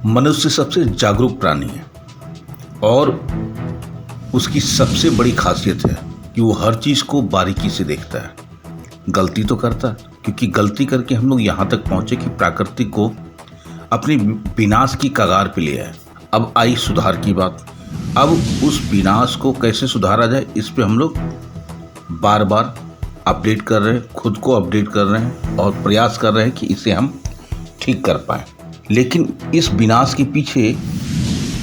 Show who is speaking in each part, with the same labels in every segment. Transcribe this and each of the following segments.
Speaker 1: मनुष्य सबसे जागरूक प्राणी है और उसकी सबसे बड़ी खासियत है कि वो हर चीज़ को बारीकी से देखता है। गलती तो करता है, क्योंकि गलती करके हम लोग यहाँ तक पहुँचे कि प्राकृतिक को अपने विनाश की कगार पे ले आए। अब आई सुधार की बात। अब उस विनाश को कैसे सुधारा जाए, इस पे हम लोग बार बार अपडेट कर रहे हैं, खुद को अपडेट कर रहे हैं और प्रयास कर रहे हैं कि इसे हम ठीक कर पाएँ। लेकिन इस विनाश के पीछे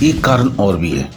Speaker 1: एक कारण और भी है।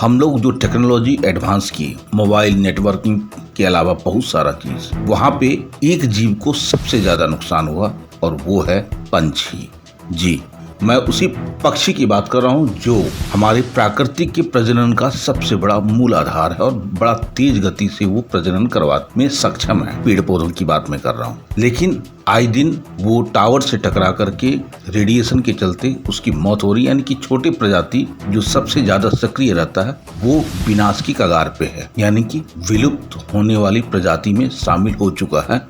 Speaker 1: हम लोग जो टेक्नोलॉजी एडवांस की, मोबाइल नेटवर्किंग के अलावा बहुत सारा चीज़, वहाँ पे एक जीव को सबसे ज़्यादा नुकसान हुआ और वो है पंछी। जी, मैं उसी पक्षी की बात कर रहा हूँ जो हमारे प्राकृतिक के प्रजनन का सबसे बड़ा मूल आधार है और बड़ा तेज गति से वो प्रजनन करवाने में सक्षम है। पेड़ पौधों की बात मैं कर रहा हूँ। लेकिन आए दिन वो टावर से टकरा करके रेडिएशन के चलते उसकी मौत हो रही है। यानी कि छोटे प्रजाति जो सबसे ज्यादा सक्रिय रहता है वो विनाश की कगार पे है, यानी कि विलुप्त होने वाली प्रजाति में शामिल हो चुका है।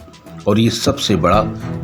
Speaker 1: और ये सबसे बड़ा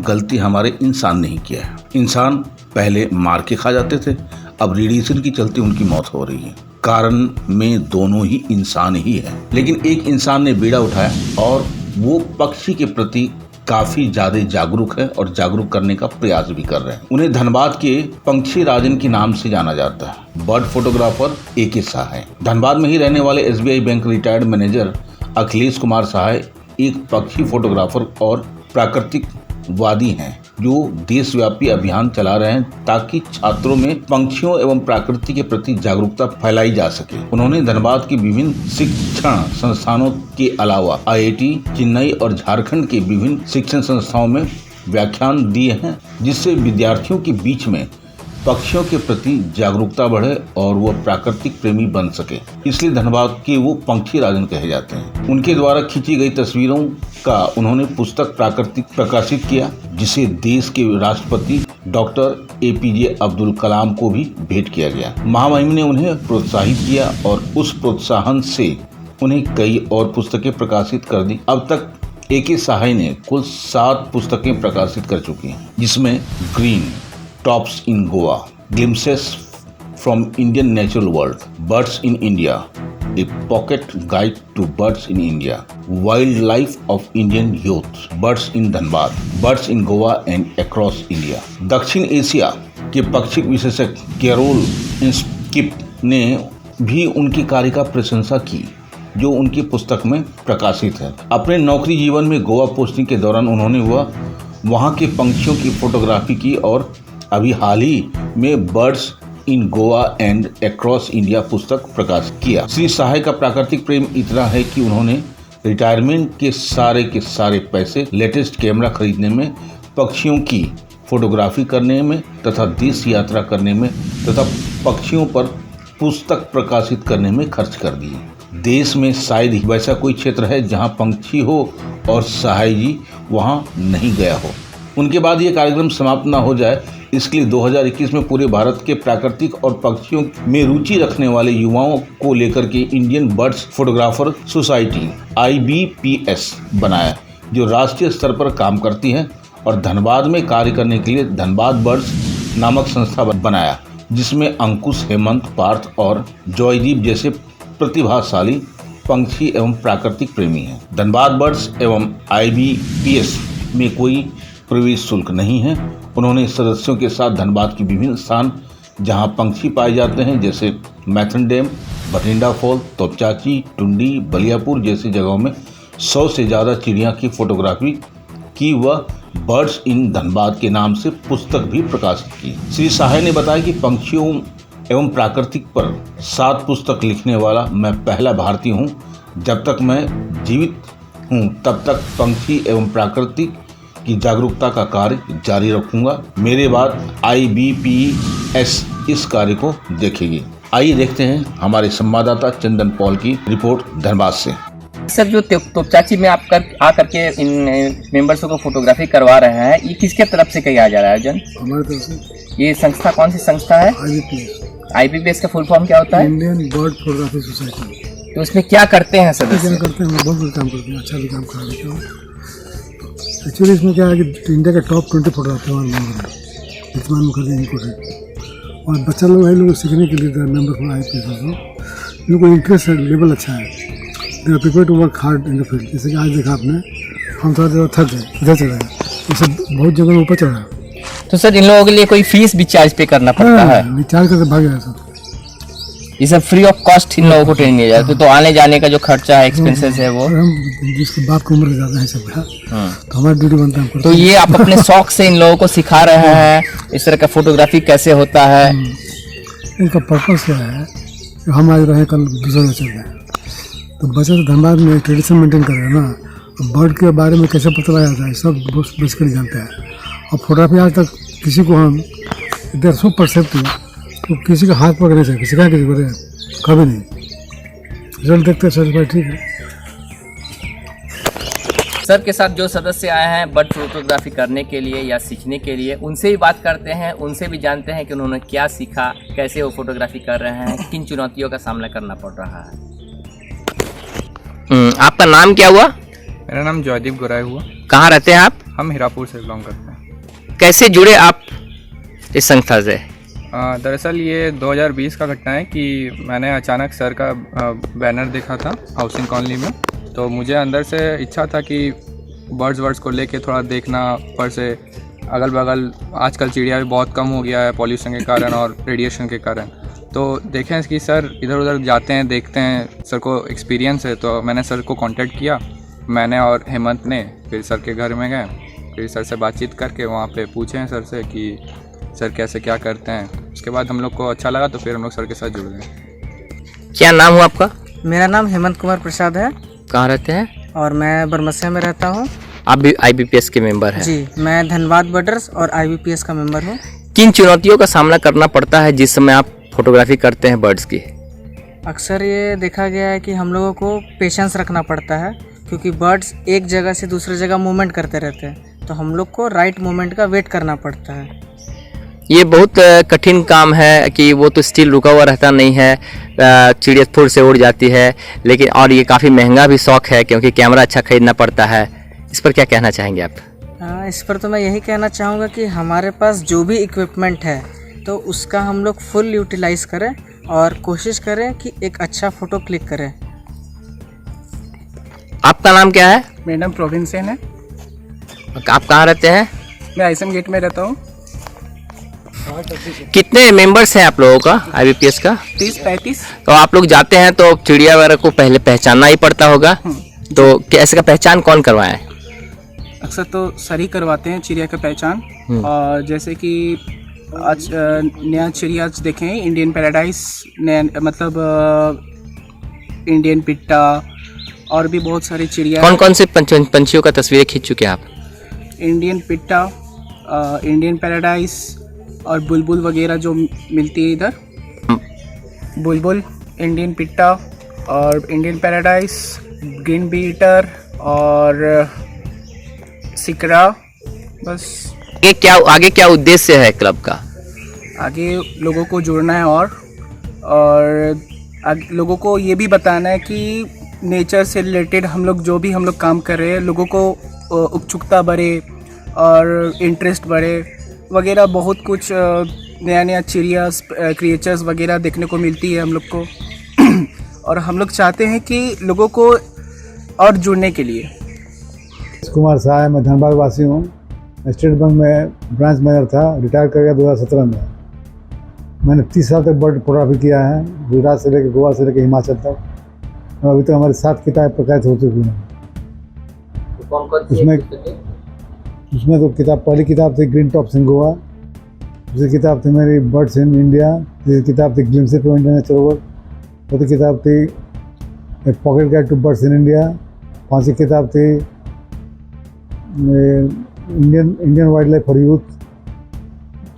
Speaker 1: गलती हमारे इंसान ने ही किया है। इंसान पहले मार के खा जाते थे, अब रेडिएशन के चलते उनकी मौत हो रही है। कारण में दोनों ही इंसान ही है। लेकिन एक इंसान ने बीड़ा उठाया और वो पक्षी के प्रति काफी ज्यादा जागरूक है और जागरूक करने का प्रयास भी कर रहे हैं। उन्हें धनबाद के पंछी राजन के नाम से जाना जाता है। Bird photographer A.K. सहाय। धनबाद में ही रहने वाले SBI bank retired manager Akhilesh Kumar Sahay एक पक्षी फोटोग्राफर और प्राकृतिक वादी हैं जो देशव्यापी अभियान चला रहे हैं ताकि छात्रों में पंछियों एवं प्रकृति के प्रति जागरूकता फैलाई जा सके। उन्होंने धनबाद के विभिन्न शिक्षण संस्थानों के अलावा IIT चेन्नई और झारखंड के विभिन्न शिक्षण संस्थाओं में व्याख्यान दिए हैं, जिससे विद्यार्थियों के बीच में पक्षियों के प्रति जागरूकता बढ़े और वो प्राकृतिक प्रेमी बन सके। इसलिए धनबाद के वो पंछी राजन कहे जाते हैं। उनके द्वारा खींची गई तस्वीरों का उन्होंने पुस्तक प्राकृतिक प्रकाशित किया, जिसे देश के राष्ट्रपति डॉक्टर APJ अब्दुल कलाम को भी भेंट किया गया। महामहिम ने उन्हें प्रोत्साहित किया और उस प्रोत्साहन से उन्हें कई और पुस्तकें प्रकाशित कर दी। अब तक A.K. सहाय ने कुल 7 पुस्तकें प्रकाशित कर चुकी हैं, जिसमें green tops in Goa, glimpses from Indian natural world, birds in India, a pocket guide to birds in India, wild life of Indian youth, birds in Dhanbad, birds in Goa and across India. दक्षिण Asia के पक्षी विशेषज्ञ carol इंस्किप ने भी उनके कार्य का प्रशंसा की जो उनकी पुस्तक में प्रकाशित है। अपने नौकरी जीवन में गोवा पोस्टिंग के दौरान उन्होंने वहाँ के पंछियों की फोटोग्राफी की और अभी हाल ही में birds in Goa and across India पुस्तक प्रकाशित किया। श्री सहाय का प्राकृतिक प्रेम इतना है कि उन्होंने रिटायरमेंट के सारे पैसे लेटेस्ट कैमरा खरीदने में, पक्षियों की फोटोग्राफी करने में तथा देश यात्रा करने में तथा पक्षियों पर पुस्तक प्रकाशित करने में खर्च कर दिए। देश में शायद ही वैसा कोई क्षेत्र है जहां पंछी हो और सहाय जी वहां नहीं गया हो। उनके बाद ये कार्यक्रम समाप्त न हो जाए, इसके लिए 2021 में पूरे भारत के प्राकृतिक और पक्षियों में रुचि रखने वाले युवाओं को लेकर के Indian birds photographer society IBPS बनाया, जो राष्ट्रीय स्तर पर काम करती है और धनबाद में कार्य करने के लिए धनबाद बर्ड्स नामक संस्था बनाया, जिसमें अंकुश, हेमंत, पार्थ और जॉयदीप जैसे प्रतिभाशाली पंछी एवं प्राकृतिक प्रेमी हैं। धनबाद बर्ड्स एवं IBPS में कोई प्रवेश शुल्क नहीं है। उन्होंने सदस्यों के साथ धनबाद के विभिन्न स्थान जहां पंछी पाए जाते हैं, जैसे मैथन डैम, भटिंडा फॉल, तोपचाची, टुंडी, बलियापुर जैसी जगहों में 100 से ज़्यादा चिड़िया की फोटोग्राफी की व बर्ड्स इन धनबाद के नाम से पुस्तक भी प्रकाशित की। श्री सहाय ने बताया कि पंछियों एवं प्राकृतिक पर 7 पुस्तक लिखने वाला मैं पहला भारतीय हूँ। जब तक मैं जीवित हूँ तब तक पंछी एवं प्राकृतिक की जागरूकता का कार्य जारी रखूंगा। मेरे बाद IBPS इस कार्य को देखेगी। आइए देखते हैं हमारे संवाददाता चंदन पॉल की रिपोर्ट धनबाद से।
Speaker 2: सर, जो तोपचाची में आप आकर के इन मेंबर्सों को फोटोग्राफी करवा रहे हैं, ये किसके तरफ से किया जा रहा है आयोजन?
Speaker 3: हमारे तरफ से।
Speaker 2: ये संस्था कौन सी संस्था है? IBPS का फुल फॉर्म क्या होता है?
Speaker 3: Indian bird photography society.
Speaker 2: तो इसमें क्या करते हैं सर?
Speaker 3: क्या करते हैं? बहुत बड़ा काम करते हैं, अच्छा भी काम करा देते हैं। एक्चुअली इसमें क्या है कि इंडिया के टॉप 20 फोटोग्राफर हमारे मेंबर हैं। इस्मान मुखर्जी इनको है और बच्चा लोग है, लोग सीखने के लिए मेंबर फॉर IPS ऑल्सो, लोगों को इंटरेस्ट लेवल अच्छा है, they are prepare to work hard in the field. जैसे कि आज देखा आपने, हम थोड़ा देर थक गए, इधर चले गए, ये सब बहुत जगह ऊपर चढ़ा।
Speaker 2: तो सर इन लोगों के लिए कोई फीस भी चार्ज पे करना पड़ता है?
Speaker 3: रिचार्ज करके भाग गया सब।
Speaker 2: ये सब फ्री ऑफ कॉस्ट इन लोगों को ट्रेनिंग दिया जाता है, तो आने जाने का जो खर्चा है, एक्सपेंसेस है वो?
Speaker 3: और हम जिसके बाप की उम्र ज़्यादा है सब है, तो हमारा ड्यूटी बनता है।
Speaker 2: तो ये आप अपने शौक से इन लोगों को सिखा रहे हैं इस तरह का फोटोग्राफी कैसे होता है?
Speaker 3: इनका पर्पस क्या है कि हम आज रहे कल दूसरा चल रहे हैं, तो बच्चा तो धनबाद में ट्रेडिशन मेंटेन कर रहे हैं ना। बर्ड के बारे में कैसे पता लगाया जाए सब बेसिकली जानते हैं। और फोटोग्राफी आज तक किसी को हम इधर सो परसेप्टिव, तो किसी का हाथ पकड़ने से किसी का किसी को कभी नहीं, रिजल्ट देखते सर ठीक है।
Speaker 2: सर के साथ जो सदस्य आए हैं बर्ड फोटोग्राफी करने के लिए या सीखने के लिए, उनसे भी बात करते हैं, उनसे भी जानते हैं कि उन्होंने क्या सीखा, कैसे वो फोटोग्राफी कर रहे हैं, किन चुनौतियों का सामना करना पड़ रहा है। आपका नाम क्या हुआ?
Speaker 4: मेरा नाम जयदीप गोराय हुआ।
Speaker 2: कहाँ रहते हैं आप?
Speaker 4: हम हीरापुर से बिलोंग करते हैं।
Speaker 2: कैसे जुड़े आप इस संस्था से?
Speaker 4: दरअसल ये 2020 का घटना है कि मैंने अचानक सर का बैनर देखा था हाउसिंग कॉलोनी में, तो मुझे अंदर से इच्छा था कि बर्ड्स को लेके थोड़ा देखना, पर से अगल बगल आजकल चिड़िया भी बहुत कम हो गया है पॉल्यूशन के कारण और रेडिएशन के कारण। तो देखें कि सर इधर उधर जाते हैं, देखते हैं, सर को एक्सपीरियंस है, तो मैंने सर को कांटेक्ट किया, मैंने और हेमंत ने। फिर सर के घर में गए, फिर सर से बातचीत करके वहाँ पे पूछे हैं सर से कि सर कैसे क्या करते हैं। उसके बाद हम लोग को अच्छा लगा, तो फिर हम लोग सर के साथ जुड़ गए।
Speaker 2: क्या नाम हुआ आपका?
Speaker 5: मेरा नाम हेमंत कुमार प्रसाद है।
Speaker 2: कहाँ रहते हैं?
Speaker 5: और मैं बरमसिया में रहता हूँ।
Speaker 2: आप भी IBPS के मेंबर हैं?
Speaker 5: जी, मैं धनबाद बर्डर्स और IBPS का मेंबर हूँ।
Speaker 2: किन चुनौतियों का सामना करना पड़ता है जिस समय आप फोटोग्राफी करते हैं बर्ड्स की?
Speaker 5: अक्सर ये देखा गया है कि हम लोगों को पेशेंस रखना पड़ता है, क्योंकि बर्ड्स एक जगह से दूसरी जगह मूवमेंट करते रहते हैं, तो हम लोग को राइट मूवमेंट का वेट करना पड़ता है।
Speaker 2: ये बहुत कठिन काम है कि वो तो स्टिल रुका हुआ रहता नहीं है, चिड़िया फुर से उड़ जाती है, लेकिन और ये काफ़ी महंगा भी शौक है क्योंकि कैमरा अच्छा खरीदना पड़ता है। इस पर क्या कहना चाहेंगे आप?
Speaker 5: इस पर तो मैं यही कहना चाहूँगा कि हमारे पास जो भी इक्विपमेंट है तो उसका हम लोग फुल यूटिलाइज़ करें और कोशिश करें कि एक अच्छा फ़ोटो क्लिक करें।
Speaker 2: आपका नाम क्या है?
Speaker 6: मेरा नाम प्रवीण सेन है।
Speaker 2: आप कहाँ रहते हैं?
Speaker 6: मैं ISM गेट में रहता हूँ।
Speaker 2: कितने मेंबर्स हैं आप लोगों का IBPS का?
Speaker 6: 30-35।
Speaker 2: तो आप लोग जाते हैं तो चिड़िया वगैरह को पहले पहचानना ही पड़ता होगा, तो कैसे का पहचान कौन करवाए?
Speaker 6: अक्सर तो सर ही करवाते हैं चिड़िया का पहचान। और जैसे कि आज नया चिड़िया देखें, इंडियन पैराडाइज, मतलब इंडियन पिट्टा और भी बहुत सारी चिड़िया।
Speaker 2: कौन कौन से पंछियों का तस्वीरें खींच चुके हैं आप?
Speaker 6: इंडियन पिट्टा, इंडियन पैराडाइज और बुलबुल वगैरह जो मिलती है इधर। बुलबुल, इंडियन पिट्टा और इंडियन पैराडाइज, ग्रीन बीटर और सिकरा। बस
Speaker 2: आगे क्या उद्देश्य है क्लब का?
Speaker 6: आगे लोगों को जुड़ना है और लोगों को ये भी बताना है कि नेचर से रिलेटेड हम लोग काम कर रहे हैं, लोगों को उत्सुकता बढ़े और इंटरेस्ट बढ़े वगैरह। बहुत कुछ नया चिड़िया क्रिएचर्स वगैरह देखने को मिलती है हम लोग को और हम लोग चाहते हैं कि लोगों को और जुड़ने के लिए।
Speaker 7: कुमार साहा है, मैं धनबाद वासी हूँ। मैं स्टेट बैंक में ब्रांच मैनेजर था, रिटायर कर गया 2017 में। मैंने 30 साल तक बर्ड फोटोग्राफी किया है, गुजरात से लेकर गोवा से लेकर हिमाचल तक। और अभी तक हमारी 7 किताबें प्रकाशित हो चुकी हैं। उसमें तो पहली किताब थी ग्रीन टॉप्स इन गोवा, दूसरी किताब थी मेरी बर्ड्स इन इंडिया, तीसरी किताब थी glimpses to India nature world, चौथी किताब थी pocket guide to birds in India, पांचवी किताब थी Indian wild life for youth,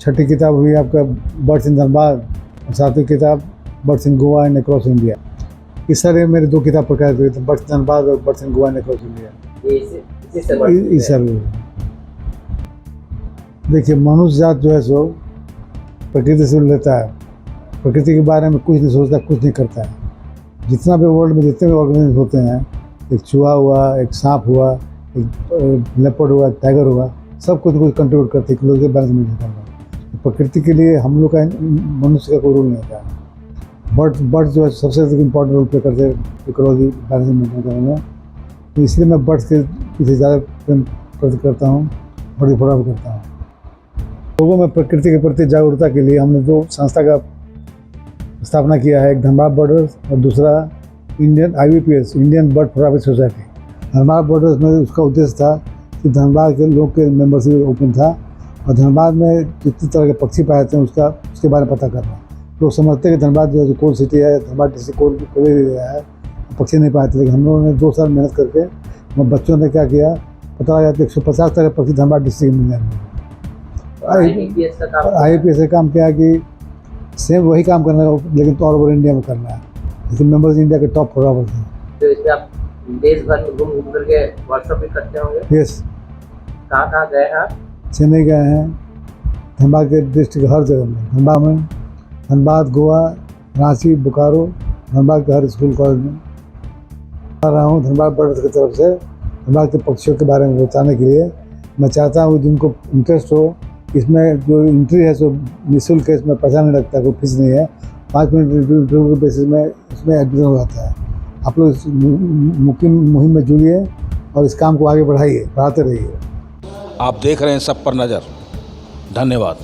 Speaker 7: छठी किताब हुई आपका बर्ड्स इन धनबाद और सातवीं किताब birds in Goa and across India. इस सारे मेरे 2 किताब प्रकाशित हुई थी, बर्ड्स इन धनबाद और birds in Goa and across India. इस सर्वे देखिए, मनुष्य जात जो है सो प्रकृति से लेता है, प्रकृति के बारे में कुछ नहीं सोचता, कुछ नहीं करता है। जितना भी वर्ल्ड में जितने भी ऑर्गेनिज्म होते हैं, एक चूहा हुआ, एक सांप हुआ, एक लेपर्ड हुआ, एक टाइगर हुआ, सब कुछ कंट्रीब्यूट करते हैं इकोलॉजिकल बैलेंस मेंटेन करना। प्रकृति के लिए हम लोग का मनुष्य का कोई रोल नहीं होता है। बर्ड जो है सबसे इम्पोर्टेंट रोल प्ले करते हैं इकोलॉजी बैलेंस मेंटेन करने में, तो इसलिए मैं बर्ड्स के पीछे ज़्यादा प्रेम करता हूँ, बड़ी फॉलो करता हूँ। लोगों में प्रकृति के प्रति जागरूकता के लिए हमने दो संस्था का स्थापना किया है, एक धनबाद बर्ड्स और दूसरा Indian IBPS Indian bird protection society. Dhanbad birds में उसका उद्देश्य था कि धनबाद के लोग के मेंबरशिप ओपन था और धनबाद में जितने तरह के पक्षी पाए जाते हैं उसके बारे में पता करना। लोग समझते हैं कि धनबाद जो है कोल सिटी है, धनबाद डिस्ट्रिक्ट कोल एरिया है, पक्षी नहीं पाए थे, लेकिन हम लोगों ने 2 साल मेहनत करके बच्चों ने क्या किया, पता लगा कि 150 तरह के पक्षी धनबाद डिस्ट्रिक्ट में मिल जाएंगे। IBPS का काम क्या है कि सेम वही काम करना है लेकिन तो और इंडिया में करना है, लेकिन मेंबर्स इंडिया के टॉप फोटोग्राफर्स हैं।
Speaker 2: तो इसमें आप देश भर में घूम करके वर्कशॉप भी करते होंगे?
Speaker 7: यस।
Speaker 2: कहाँ गए हैं?
Speaker 7: चेन्नई गए हैं, धनबाद के डिस्ट्रिक्ट हर जगह में, धनबाद, गोवा, रांची, बोकारो, धनबाद के हर स्कूल कॉलेज में आ रहा हूँ। धनबाद बर्ड्स की तरफ से धनबाद के पक्षियों के बारे में बताने के लिए मैं चाहता हूँ जिनको इंटरेस्ट हो, इसमें जो एंट्री है सो निःशुल्क है, इसमें पैसा नहीं लगता, कोई फीस नहीं है। 5 मिनट इंटरव्यू के बेसिस में इसमें एडमिशन हो जाता है। आप लोग इस मुहिम में जुड़िए और इस काम को आगे बढ़ाते रहिए।
Speaker 1: आप देख रहे हैं सब पर नज़र। धन्यवाद।